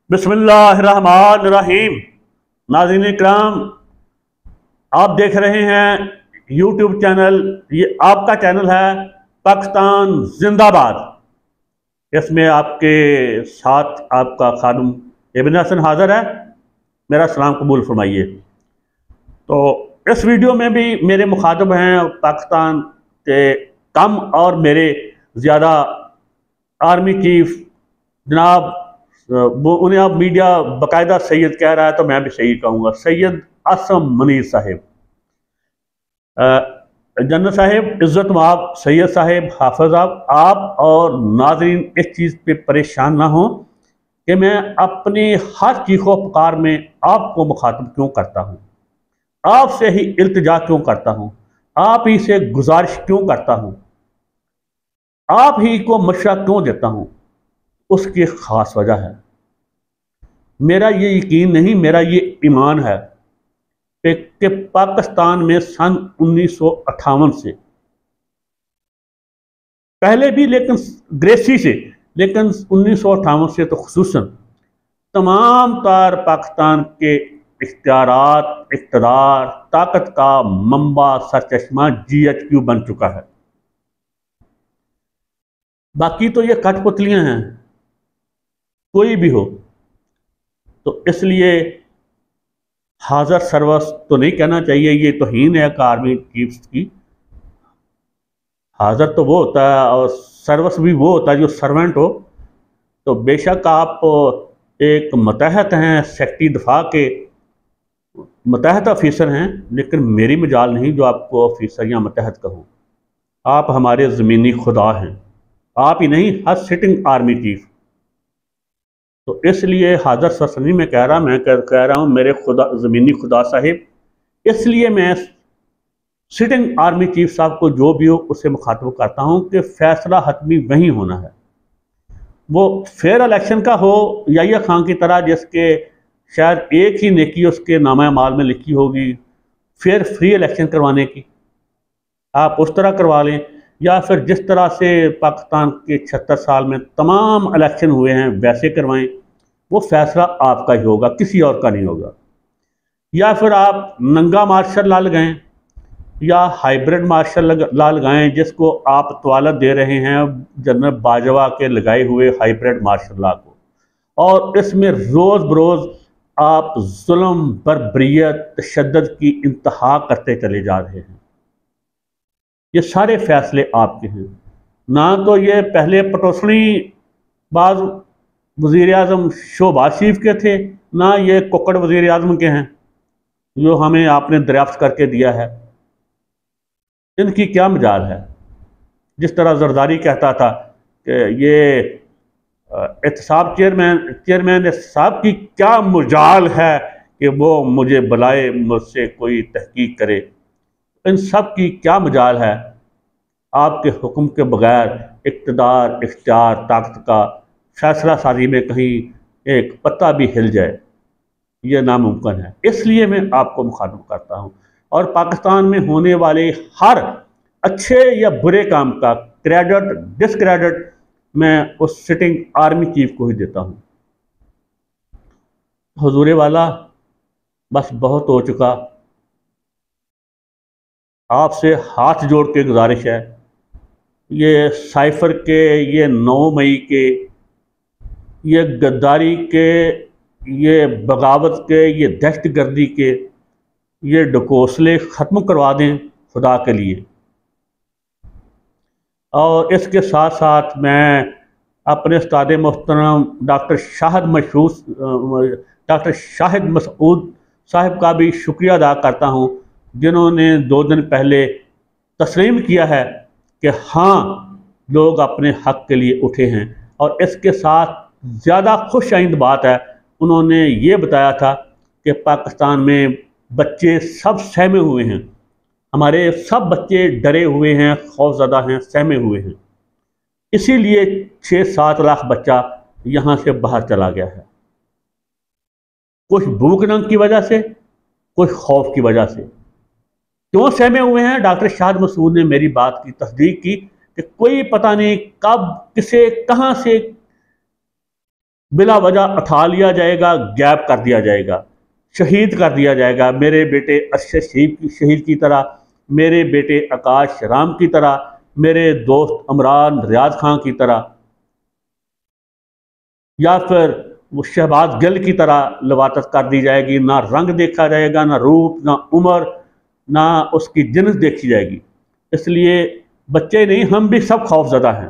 बिस्मिल्लाहिर्रहमानिर्रहीम। नाज़रीन इकराम, आप देख रहे हैं यूट्यूब चैनल। ये आपका चैनल है पाकिस्तान जिंदाबाद। इसमें आपके साथ आपका खादम इब्न हसन हाजिर है। मेरा सलाम कबूल फरमाइए। तो इस वीडियो में भी मेरे मुखातब हैं पाकिस्तान के कम और मेरे ज़्यादा आर्मी चीफ जनाब। वो उन्हें आप मीडिया बाकायदा सैयद कह रहा है तो मैं भी सैयद कहूँगा, सैयद आसम मनीर साहिब। जनरल साहिब, इज़्ज़त माब सैयद साहिब, हाफिज आप और नाजरीन इस चीज़ पे परेशान ना हो कि मैं अपनी हर चीखों पुकार में आपको मुखातब क्यों करता हूँ, आपसे ही इल्तिजा क्यों करता हूँ, आप ही से गुजारिश क्यों करता हूँ, आप ही को मशवरा क्यों देता हूँ। उसकी ख़ास वजह है। मेरा ये यकीन नहीं, मेरा ये ईमान है कि पाकिस्तान में सन 1958 से पहले भी, लेकिन ग्रेसी से, लेकिन 1958 से तो खुसूसन तमाम तार पाकिस्तान के इख्तियारात, इक़्तिदार, ताकत का मंबा, सरचश्मा GHQ बन चुका है। बाकी तो ये कठपुतलियां हैं, कोई भी हो। तो इसलिए हाज़र सर्वस तो नहीं कहना चाहिए, ये तौहीन है आर्मी चीफ्स की। हाज़र तो वो होता है और सर्वस भी वो होता है जो सर्वेंट हो। तो बेशक आप एक मतहत हैं, सेक्रेटरी दफा के मतहत ऑफिसर हैं, लेकिन मेरी मजाल नहीं जो आपको ऑफिसर या मतहत कहूँ। आप हमारे ज़मीनी खुदा हैं, आप ही नहीं, हर सिटिंग आर्मी चीफ। तो इसलिए हाज़र सरसनी में कह रहा हूँ मेरे खुदा, ज़मीनी खुदा साहिब। इसलिए मैं सिटिंग आर्मी चीफ साहब को जो भी हो उससे मुखातब करता हूँ कि फैसला हतमी वहीं होना है। वो फेयर इलेक्शन का हो याहिया खान की तरह, जिसके शायद एक ही नेकी उसके नामा माल में लिखी होगी, फेयर फ्री इलेक्शन करवाने की, आप उस तरह करवा लें। या फिर जिस तरह से पाकिस्तान के 76 साल में तमाम इलेक्शन हुए हैं वैसे करवाएं। वो फैसला आपका ही होगा, किसी और का नहीं होगा। या फिर आप नंगा मार्शल ला लगाएं या हाइब्रिड मार्शल ला लगाएं, जिसको आप तवालत दे रहे हैं जनरल बाजवा के लगाए हुए हाइब्रिड मार्शल ला को। और इसमें रोज़ बरोज़ आप जुल्म, बर्बरियत, तशद्दुद की इंतहा करते चले जा रहे हैं। ये सारे फैसले आपके हैं। ना तो ये पहले पटोसनी बाज वज़ीर आज़म शहबाज शरीफ के थे, ना ये कुकड़ वज़ीर आज़म के हैं जो हमें आपने दरियाफ्त करके दिया है। इनकी क्या मजाल है। जिस तरह जरदारी कहता था कि ये एहतसाब चेयरमैन साहब की क्या मजाल है कि वो मुझे बुलाए, मुझसे कोई तहकीक करे। इन सब की क्या मजाल है। आपके हुक्म के बगैर इक़्तिदार, इख्तियार, ताकत का फैसला साजी में कहीं एक पत्ता भी हिल जाए, यह नामुमकिन है। इसलिए मैं आपको मुखातब करता हूँ। और पाकिस्तान में होने वाले हर अच्छे या बुरे काम का क्रेडिट, डिसक्रेडिट मैं उस सिटिंग आर्मी चीफ को ही देता हूँ। हुजूर वाला, बस बहुत हो चुका। आपसे हाथ जोड़ के गुजारिश है, ये साइफर के, ये 9 मई के, ये गद्दारी के, ये बगावत के, ये दहशतगर्दी के, ये ढकोसले ख़त्म करवा दें खुदा के लिए। और इसके साथ साथ मैं अपने उस्ताद मोहतरम डॉक्टर शाहिद मसूद साहब का भी शुक्रिया अदा करता हूँ, जिन्होंने 2 दिन पहले तस्लीम किया है कि हाँ, लोग अपने हक़ के लिए उठे हैं। और इसके साथ ज़्यादा खुश आइंद बात है, उन्होंने ये बताया था कि पाकिस्तान में बच्चे सब सहमे हुए हैं, हमारे सब बच्चे डरे हुए हैं, खौफज़दा हैं, सहमे हुए हैं। इसीलिए 6-7 लाख बच्चा यहाँ से बाहर चला गया है, कुछ भूख नंग की वजह से, कुछ खौफ की वजह से। क्यों सहमे हुए हैं? डॉक्टर शाहिद मसूद ने मेरी बात की तस्दीक की कि कोई पता नहीं कब, किसे, कहाँ से बिला वजह उठा लिया जाएगा, गैप कर दिया जाएगा, शहीद कर दिया जाएगा। मेरे बेटे अरशद शहीद की तरह, मेरे बेटे आकाश राम की तरह, मेरे दोस्त इमरान रियाज खान की तरह, या फिर वो शहबाज गिल की तरह लवातत कर दी जाएगी। ना रंग देखा जाएगा, ना रूप, ना उम्र, ना उसकी जिन्स देखी जाएगी। इसलिए बच्चे नहीं, हम भी सब खौफजदा हैं।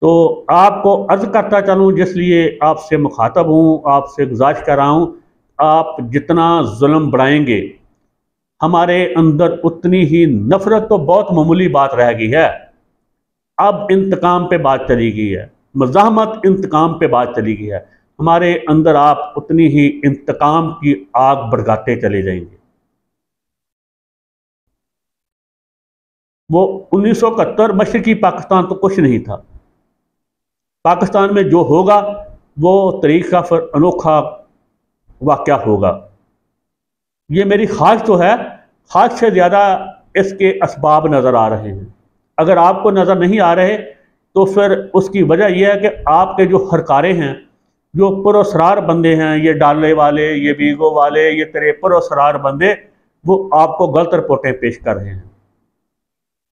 तो आपको अर्ज करता चलूँ, जिसलिए आपसे मुखातब हूँ, आपसे गुजारिश कर रहा हूँ, आप जितना जुल्म बढ़ाएंगे हमारे अंदर उतनी ही नफरत तो बहुत मामूली बात रह गई है। अब इंतकाम पे बात चली गई है, मज़ाहमत इंतकाम पे बात चली गई है। हमारे अंदर आप उतनी ही इंतकाम की आग भड़काते चले जाएंगे। वो 1971 मशरकी पाकिस्तान तो कुछ नहीं था। पाकिस्तान में जो होगा वो तरीका फिर अनोखा वाक़या होगा। ये मेरी ख्वाहिश तो है, ख्वाहिश से ज़्यादा इसके असबाब नज़र आ रहे हैं। अगर आपको नज़र नहीं आ रहे तो फिर उसकी वजह यह है कि आपके जो हरकारे हैं, जो पुरअसरार बंदे हैं, ये डाले वाले, ये बीगो वाले, ये तेरे पुरअसरार बंदे, वो आपको गलत रिपोर्टें पेश कर रहे हैं।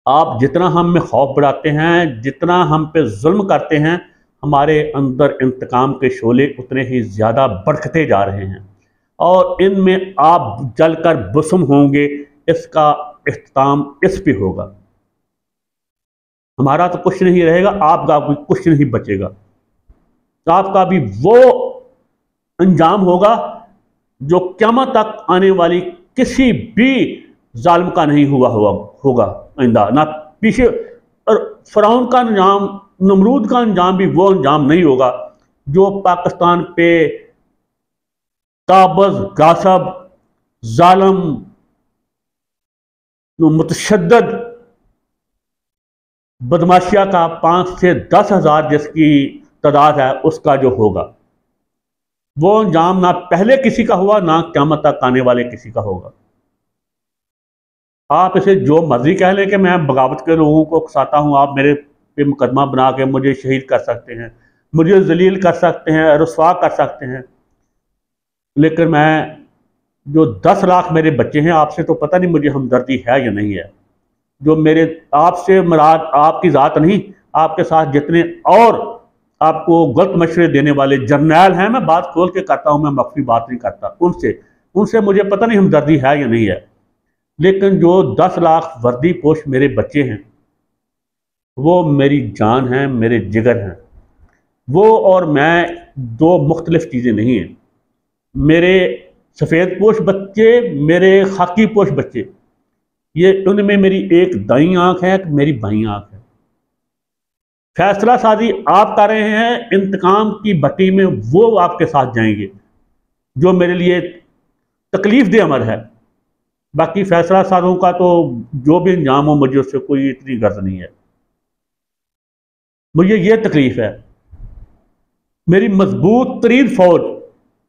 आप जितना हम में खौफ बढ़ाते हैं, जितना हम पे जुल्म करते हैं, हमारे अंदर इंतकाम के शोले उतने ही ज़्यादा बढ़ते जा रहे हैं और इनमें आप जलकर बुसम होंगे। इसका इख्तिताम इस पे होगा। हमारा तो कुछ नहीं रहेगा, आपका भी कुछ नहीं बचेगा। तो आपका भी वो अंजाम होगा जो क़यामत तक आने वाली किसी भी जालिम का नहीं होगा आइंदा। ना पीछे, और फ़िरौन का अंजाम, नमरूद का अंजाम भी वो अंजाम नहीं होगा जो पाकिस्तान पे काबज़, गासब, जालिम, मुतशद्दिद बदमाशिया का 5 से 10 हज़ार जिसकी तादाद है, उसका जो होगा वो अंजाम ना पहले किसी का हुआ, ना क़यामत तक आने वाले किसी का होगा। आप इसे जो मर्जी कह लें कि मैं बगावत के लोगों को उकसाता हूँ, आप मेरे पे मुकदमा बना के मुझे शहीद कर सकते हैं, मुझे जलील कर सकते हैं, रुसवा कर सकते हैं, लेकिन मैं जो 10 लाख मेरे बच्चे हैं, आपसे तो पता नहीं मुझे हमदर्दी है या नहीं है। जो मेरे आपसे मुराद आपकी ज़ात नहीं, आपके साथ जितने और आपको गलत मशवरे देने वाले जर्नैल हैं, मैं बात खोल के करता हूँ, मैं मख्फी बात नहीं करता, उनसे मुझे पता नहीं हमदर्दी है या नहीं है। लेकिन जो 10 लाख वर्दी पोश मेरे बच्चे हैं, वो मेरी जान हैं, मेरे जिगर हैं। वो और मैं दो मुख्तलिफ चीज़ें नहीं हैं। मेरे सफ़ेद पोश बच्चे, मेरे खाकी पोश बच्चे, ये उनमें मेरी एक दाईं आंख है, एक मेरी बाईं आंख है। फैसला साजी आप कर रहे हैं, इंतकाम की भट्टी में वो आपके साथ जाएंगे जो मेरे लिए तकलीफ दे अमर है। बाकी फैसला साजों का तो जो भी अंजाम हो, मुझे उससे कोई इतनी गर्ज नहीं है। मुझे ये तकलीफ है, मेरी मजबूत तरीन फौज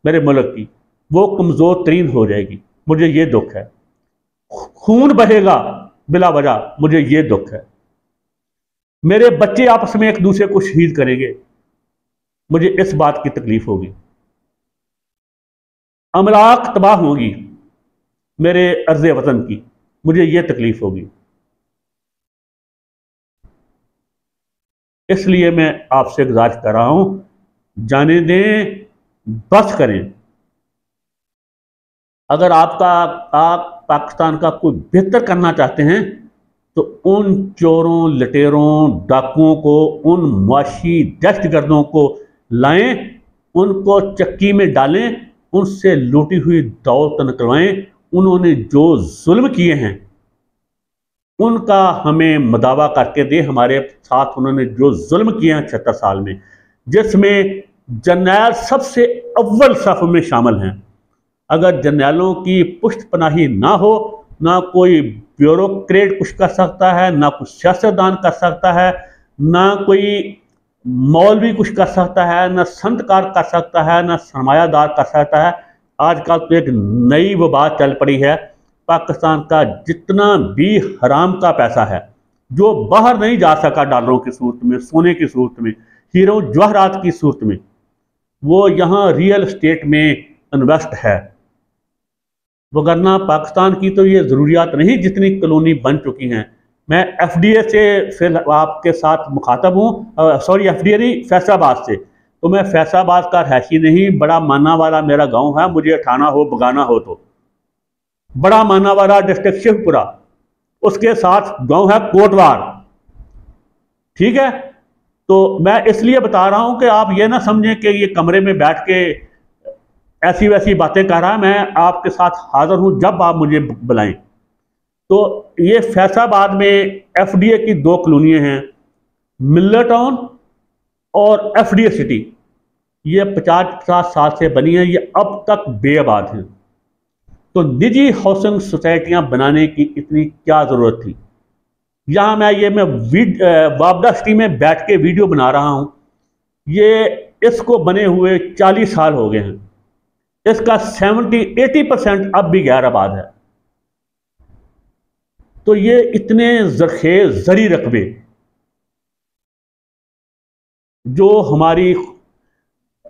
मेरे मुल्क की, वो कमज़ोर तरीन हो जाएगी। मुझे ये दुख है। खून बहेगा बिला वजह, मुझे ये दुख है। मेरे बच्चे आपस में एक दूसरे को शहीद करेंगे, मुझे इस बात की तकलीफ होगी। अमलाक तबाह होगी मेरे अर्ज़े वतन की, मुझे ये तकलीफ होगी। इसलिए मैं आपसे गुजारिश कर रहा हूं, जाने दें, बस करें। अगर आप पाकिस्तान का कोई बेहतर करना चाहते हैं तो उन चोरों, लटेरों, डाकुओं को, उन मुआशी दहशतगर्दों को लाएं, उनको चक्की में डालें, उनसे लूटी हुई दौलत निकलवाएं। उन्होंने जो जुल्म किए हैं उनका हमें मदावा करके दे। हमारे साथ उन्होंने जो जुल्म किए हैं 76 साल में, जिसमें जर्नैल सबसे अव्वल सफ़ में शामिल हैं। अगर जर्नैलों की पुष्ट पनाही ना हो, ना कोई ब्यूरोक्रेट कुछ कर सकता है, ना कुछ सियासतदान कर सकता है, ना कोई मौलवी कुछ कर सकता है, ना संतकार कर सकता है, ना सरमायादार कर सकता है। आजकल तो एक नई वबा चल पड़ी है। पाकिस्तान का जितना भी हराम का पैसा है, जो बाहर नहीं जा सका डॉलरों की सूरत में, सोने की सूरत में, हीरो जवाहरात की सूरत में, वो यहाँ रियल एस्टेट में इन्वेस्ट है, वगरना पाकिस्तान की तो ये ज़रूरियात नहीं जितनी कॉलोनी बन चुकी हैं। मैं एफडीए से फिर आपके साथ मुखातब हूँ, सॉरी एफडीए नहीं, फैसलाबाद से। तो मैं फैसलाबाद का रहायशी नहीं, बड़ा माना वाला मेरा गांव है, मुझे उठाना हो बगाना हो तो बड़ा माना वाला डिस्ट्रिक्ट शिवपुरा, उसके साथ गांव है कोटवार, ठीक है। तो मैं इसलिए बता रहा हूं कि आप ये ना समझें कि ये कमरे में बैठ के ऐसी वैसी बातें कर रहा है। मैं आपके साथ हाजिर हूं जब आप मुझे बुलाएं। तो ये फैसलाबाद में एफडीए की 2 कॉलोनियां हैं, मिल्लर टाउन और एफडीए सिटी। ये 50-50 साल से बनी है, ये अब तक बेआबाद हैं। तो निजी हाउसिंग सोसाइटियां बनाने की इतनी क्या ज़रूरत थी? यहाँ मैं वापडा सिटी में बैठ के वीडियो बना रहा हूँ, ये इसको बने हुए 40 साल हो गए हैं। इसका 70-80% अब भी गैर आबाद है। तो ये इतने जरखेज जरी रकबे जो हमारी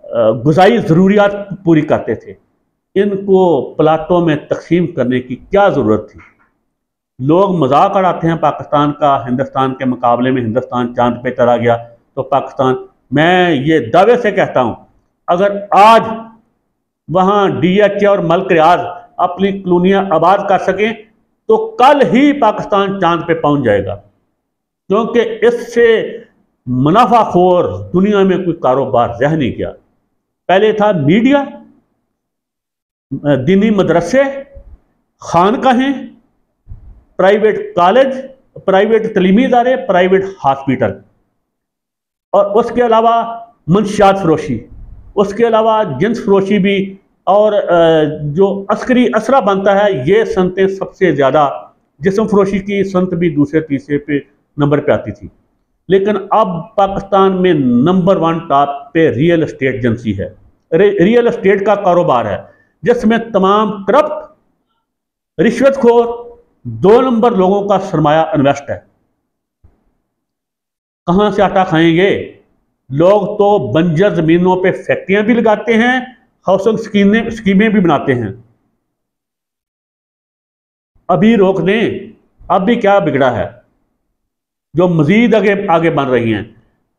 गुज़ाई ज़रूरियात पूरी करते थे, इनको प्लाटों में तकसीम करने की क्या ज़रूरत थी? लोग मजाक उड़ाते हैं पाकिस्तान का, हिंदुस्तान के मुकाबले में हिंदुस्तान चांद पे चला गया तो पाकिस्तान, मैं ये दावे से कहता हूँ अगर आज वहाँ डीएचए और मल्क रियाज अपनी कॉलोनियाँ आबाद कर सकें तो कल ही पाकिस्तान चांद पे पहुँच जाएगा, क्योंकि इससे मुनाफाखोर दुनिया में कोई कारोबार रह नहीं गया। पहले था मीडिया, दीनी मदरसे, खानकाहें, प्राइवेट कॉलेज, प्राइवेट तलीमी इदारे, प्राइवेट हॉस्पिटल, और उसके अलावा मंशियात फरोशी, उसके अलावा जिन्स फरोशी भी, और जो अस्करी असरा बनता है, ये सनतें सबसे ज़्यादा, जिस्म फरोशी की सनत भी दूसरे तीसरे पे नंबर पे आती थी। लेकिन अब पाकिस्तान में नंबर 1 टॉप पे रियल एस्टेट एजेंसी है, रियल एस्टेट का कारोबार है, जिसमें तमाम करप्ट रिश्वतखोर 2 नंबर लोगों का सरमाया इन्वेस्ट है। कहां से आटा खाएंगे? लोग तो बंजर जमीनों पे फैक्ट्रियां भी लगाते हैं, हाउसिंग स्कीमें भी बनाते हैं। अभी रोक दें, अब भी क्या बिगड़ा है जो मजीद आगे आगे बन रही हैं।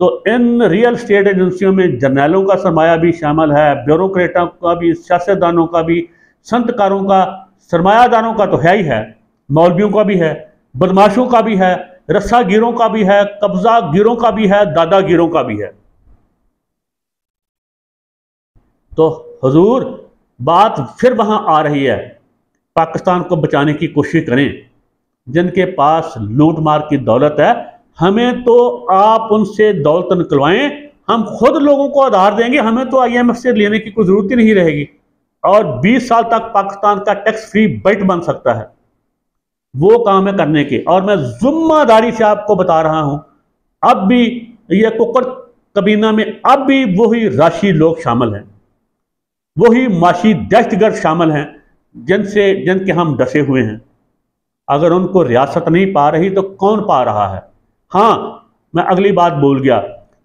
तो इन रियल एस्टेट एजेंसियों में जर्नैलों का सरमाया भी शामिल है, ब्यूरोक्रेटों का भी, सियासतदानों का भी, संतकारों का, सरमायादारों का तो है ही है, मौलवियों का भी है, बदमाशों का भी है, रस्सागिरों का भी है, कब्जा गिरों का भी है, दादागिरों का भी है। तो हुजूर बात फिर वहां आ रही है, पाकिस्तान को बचाने की कोशिश करें। जिनके पास लूट मार की दौलत है, हमें तो आप उनसे दौलत निकलवाएं, हम खुद लोगों को आधार देंगे, हमें तो आईएमएफ से लेने की कोई जरूरत ही नहीं रहेगी। और 20 साल तक पाकिस्तान का टैक्स फ्री बजट बन सकता है, वो काम है करने के। और मैं जिम्मेदारी से आपको बता रहा हूं, अब भी ये कुकर कबीना में अब भी वही राशि लोग शामिल हैं, वही माशी दहशतगर्द शामिल हैं जिनके हम डसे हुए हैं। अगर उनको रियासत नहीं पा रही तो कौन पा रहा है? हाँ, मैं अगली बात भूल गया,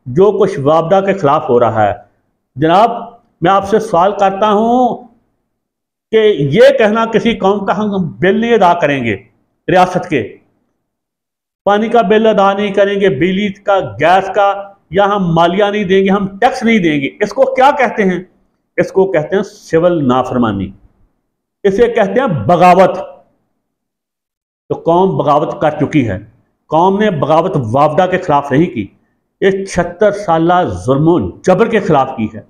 जो कुछ वापडा के खिलाफ हो रहा है, जनाब मैं आपसे सवाल करता हूं कि ये कहना किसी कौम का हम बिल नहीं अदा करेंगे, रियासत के पानी का बिल अदा नहीं करेंगे, बिजली का, गैस का, या हम मालिया नहीं देंगे, हम टैक्स नहीं देंगे, इसको क्या कहते हैं? इसको कहते हैं सिविल नाफरमानी, इसे कहते हैं बगावत। तो कौम बगावत कर चुकी है। कौम ने बगावत वापडा के खिलाफ नहीं की, ये 76 साल जुल्म जबर के खिलाफ की है।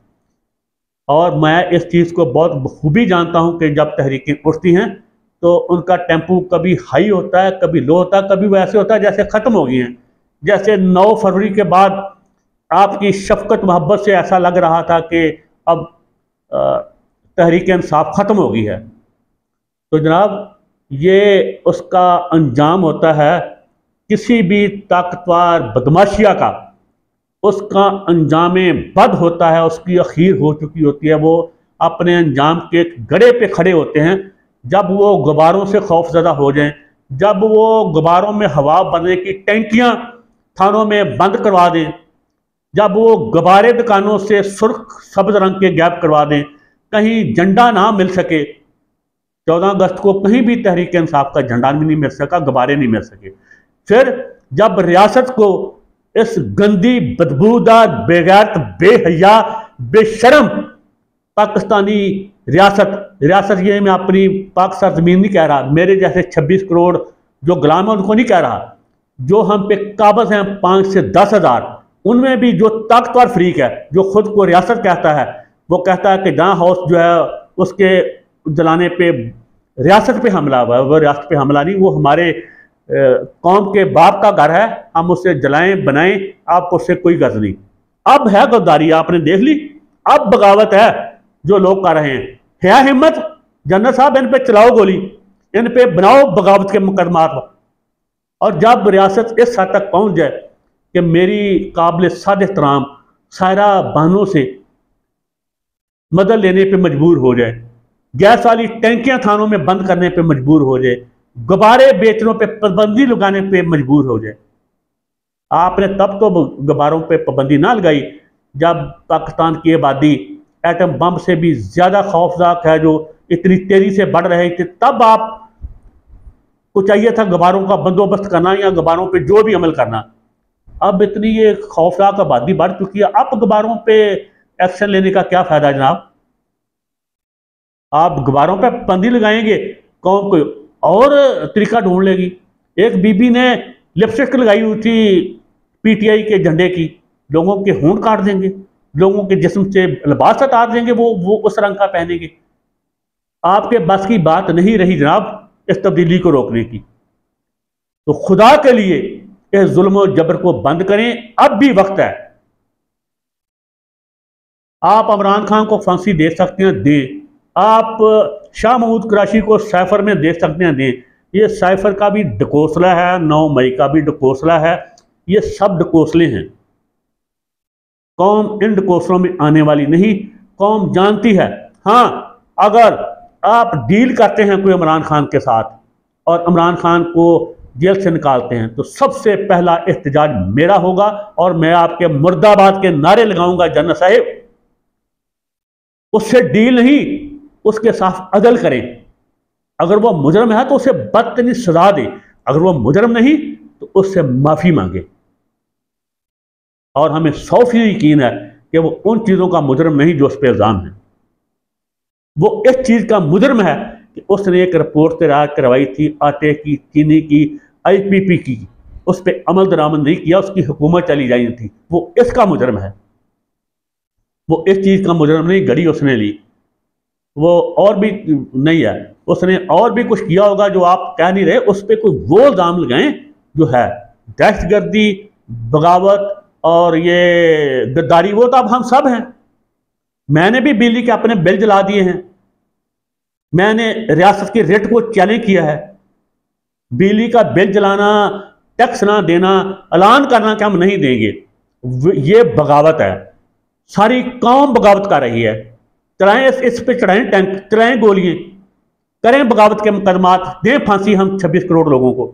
और मैं इस चीज़ को बहुत बखूबी जानता हूं कि जब तहरीकें उठती हैं तो उनका टेम्पो कभी हाई होता है, कभी लो होता है, कभी वैसे होता है जैसे ख़त्म हो गई हैं। जैसे 9 फरवरी के बाद आपकी शफकत मोहब्बत से ऐसा लग रहा था कि अब तहरीक इंसाफ ख़त्म हो गई है। तो जनाब ये उसका अंजाम होता है, किसी भी ताकतवर बदमाशिया का उसका अंजाम बद होता है, उसकी अखीर हो चुकी होती है। वो अपने अंजाम के गड़े पे खड़े होते हैं जब वो गुब्बारों से खौफजदा हो जाएं, जब वो गुब्बारों में हवा भरने की टैंकियां थानों में बंद करवा दें, जब वो गुब्बारे दुकानों से सुर्ख सब्ज रंग के गैप करवा दें, कहीं झंडा ना मिल सके, 14 अगस्त को कहीं भी तहरीक इंसाफ का झंडा भी नहीं मिल सका, गुब्बारे नहीं मिल सके। फिर जब रियासत को इस गंदी, बदबूदार, बेगैरत, बेहया, बेशरम पाकिस्तानी रियासत ये मैं अपनी पाक सरजमीन नहीं कह रहा, मेरे जैसे 26 करोड़ जो गुलाम है उनको नहीं कह रहा, जो हम पे काबज हैं 5 से 10 हज़ार, उनमें भी जो ताकतवर फ्रीक है, जो खुद को रियासत कहता है, वो कहता है कि जहाँ हाउस जो है उसके जलाने पे रियासत पे हमला हुआ है। वो रियासत पे हमला नहीं, वो हमारे कौम के बाप का घर है, हम उससे जलाएं बनाएं, आपको उससे कोई गर्ज नहीं। अब है गद्दारी, आपने देख ली, अब बगावत है जो लोग कर रहे हैं। है हिम्मत, जनरल साहब इन पे चलाओ गोली, इन पे बनाओ बगावत के मुकदमात। और जब रियासत इस हद तक पहुंच जाए कि मेरी काबिल साद एहतराम सायरा बानो से मदद लेने पे मजबूर हो जाए, गैस वाली टैंकियां थानों में बंद करने पे मजबूर हो जाए, गुब्बारे बेचने पे पाबंदी लगाने पे मजबूर हो जाए। आपने तब तो गुब्बारों पे पाबंदी ना लगाई जब पाकिस्तान की आबादी एटम बम से भी ज्यादा खौफनाक है, जो इतनी तेजी से बढ़ रहे थे। तब आप को चाहिए था गुब्बारों का बंदोबस्त करना या गुब्बारों पे जो भी अमल करना। अब इतनी ये खौफनाक आबादी बढ़ चुकी है, अब गुब्बारों पे एक्शन लेने का क्या फायदा जनाब? आप गुब्बारों पे पाबंदी लगाएंगे, कौम को और तरीका ढूंढ लेगी। एक बीबी ने लिपस्टिक लगाई हुई थी पीटीआई के झंडे की, लोगों के होंठ काट देंगे, लोगों के जिस्म से लिबास हटा देंगे, वो उस रंग का पहनेंगे। आपके बस की बात नहीं रही जनाब इस तब्दीली को रोकने की। तो खुदा के लिए इस जुल्म और जबर को बंद करें, अब भी वक्त है। आप इमरान खान को फांसी दे सकते हैं, दें। आप शाह महमूद कुरैशी को साइफर में दे सकते हैं, दें। ये साइफर का भी ढकोसला है, 9 मई का भी ढकोसला है, ये सब ढकोसले हैं। कौम इन ढकोसलों में आने वाली नहीं, कौम जानती है। हाँ, अगर आप डील करते हैं कोई इमरान खान के साथ और इमरान खान को जेल से निकालते हैं, तो सबसे पहला एहतजाज मेरा होगा और मैं आपके मुर्दाबाद के नारे लगाऊंगा। जनरल साहब, उससे डील नहीं, उसके साथ अदल करें। अगर वो मुजरम है तो उसे बदतरीन सजा दे, अगर वो मुजरम नहीं तो उससे माफी मांगे। और हमें 100% यकीन है कि वो उन चीजों का मुजरम नहीं जो उस पर इल्जाम है। वो इस चीज का मुजरम है कि उसने एक रिपोर्ट तैयार करवाई थी आटे की, चीनी की, IPP की, उस पर अमल दरामद नहीं किया, उसकी हुकूमत चली जानी थी, वो इसका मुजरम है। वो इस चीज का मुजरम नहीं, घड़ी उसने ली, वो और भी नहीं है, उसने और भी कुछ किया होगा जो आप कह नहीं रहे। उस पर कोई वो इल्जाम लगाएं जो है दहशतगर्दी, बगावत और ये गद्दारी। वो तो अब हम सब हैं। मैंने भी बिजली के अपने बिल जला दिए हैं, मैंने रियासत के रेट को चैलेंज किया है। बिजली का बिल जलाना, टैक्स ना देना, ऐलान करना कि हम नहीं देंगे, ये बगावत है। सारी कौम बगावत कर रही है। चलाएं इस पे, चढ़ाएं टैंक, चलाएं गोलियां, करें बगावत के मुकदमात, दें फांसी हम 26 करोड़ लोगों को।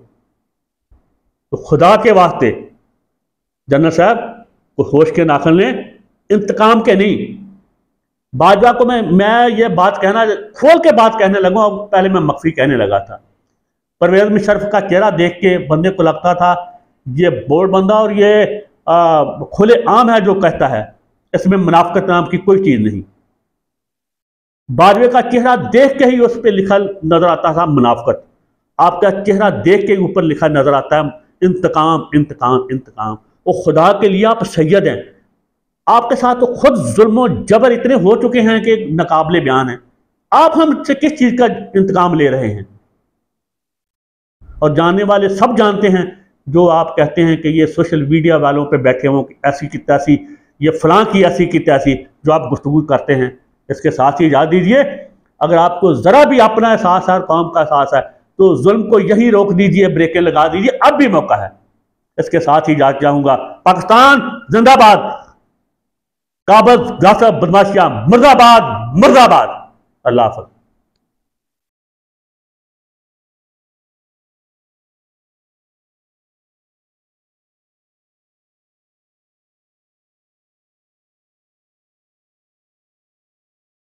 तो खुदा के वास्ते जनरल साहब को होश के नाखन लें, इंतकाम के नहीं। बाजवा को मैं ये बात कहना, खोल के बात कहने लगा, पहले मैं मख्फी कहने लगा था। परवेज मुशर्रफ का चेहरा देख के बंदे को लगता था ये बोर्ड बंदा और ये खुले आम है जो कहता है, इसमें मुनाफिकत नाम की कोई चीज नहीं। बाजवे का चेहरा देख के ही उस पर लिखा नजर आता था मुनाफिकत। आपका चेहरा देख के ऊपर लिखा नजर आता है इंतकाम, इंतकाम, इंतकाम। वो खुदा के लिए आप सैयद हैं, आपके साथ तो खुद जुल्म और जबर इतने हो चुके हैं कि नाकाबिले बयान है। आप हमसे किस चीज का इंतकाम ले रहे हैं? और जानने वाले सब जानते हैं, जो आप कहते हैं कि ये सोशल मीडिया वालों पे बैठे हों कि ऐसी की तैसी, ये फलां की ऐसी की तैसी, जो आप गुफ्तगू करते हैं। इसके साथ ही याद दीजिए, अगर आपको जरा भी अपना एहसास है, कौम का एहसास है, तो जुल्म को यही रोक दीजिए, ब्रेकें लगा दीजिए, अब भी मौका है। इसके साथ ही याद चाहूंगा, पाकिस्तान जिंदाबाद, काबज गासब बदमाशिया मुर्दाबाद, मुर्दाबाद। अल्लाह हाफ़िज़।